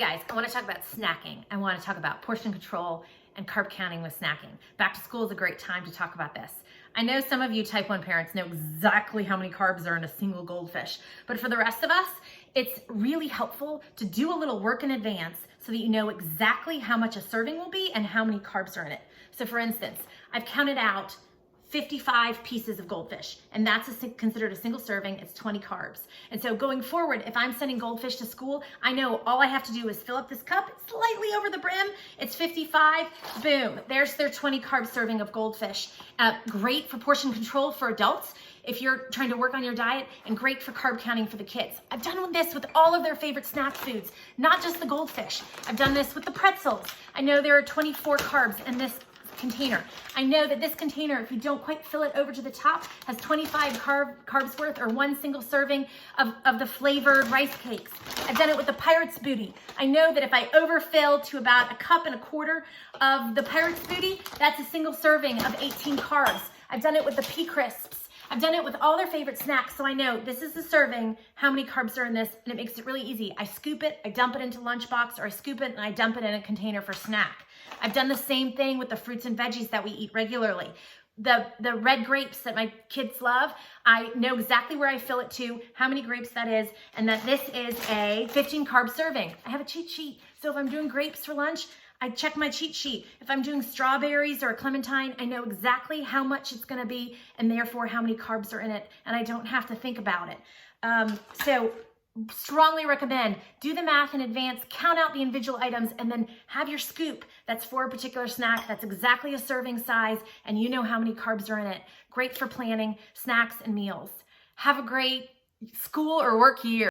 Guys, I want to talk about snacking. I want to talk about portion control and carb counting with snacking. Back to school is a great time to talk about this. I know some of you type 1 parents know exactly how many carbs are in a single goldfish, but for the rest of us, it's really helpful to do a little work in advance so that you know exactly how much a serving will be and how many carbs are in it. So for instance, I've counted out 55 pieces of goldfish, and that's considered a single serving. It's 20 carbs. And so going forward, if I'm sending goldfish to school, I know all I have to do is fill up this cup slightly over the brim. It's 55, boom, there's their 20 carb serving of goldfish. Great for portion control for adults if you're trying to work on your diet, and great for carb counting for the kids. I've done this with all of their favorite snack foods, not just the goldfish. I've done this with the pretzels. I know there are 24 carbs in this container. I know that this container, if you don't quite fill it over to the top, has 25 carbs worth, or one single serving of the flavored rice cakes. I've done it with the Pirate's Booty. I know that if I overfill to about 1.25 cups of the Pirate's Booty, that's a single serving of 18 carbs. I've done it with the Pea Crisps. I've done it with all their favorite snacks, so I know this is the serving, how many carbs are in this, and it makes it really easy. I scoop it, I dump it into lunchbox, or I scoop it and I dump it in a container for snack. I've done the same thing with the fruits and veggies that we eat regularly. The red grapes that my kids love, I know exactly where I fill it to, how many grapes that is, and that this is a 15 carb serving. I have a cheat sheet, so if I'm doing grapes for lunch, I check my cheat sheet. If I'm doing strawberries or a clementine, I know exactly how much it's gonna be and therefore how many carbs are in it, and I don't have to think about it. So strongly recommend, do the math in advance, count out the individual items, and then have your scoop that's for a particular snack that's exactly a serving size, and you know how many carbs are in it. Great for planning snacks and meals. Have a great school or work year.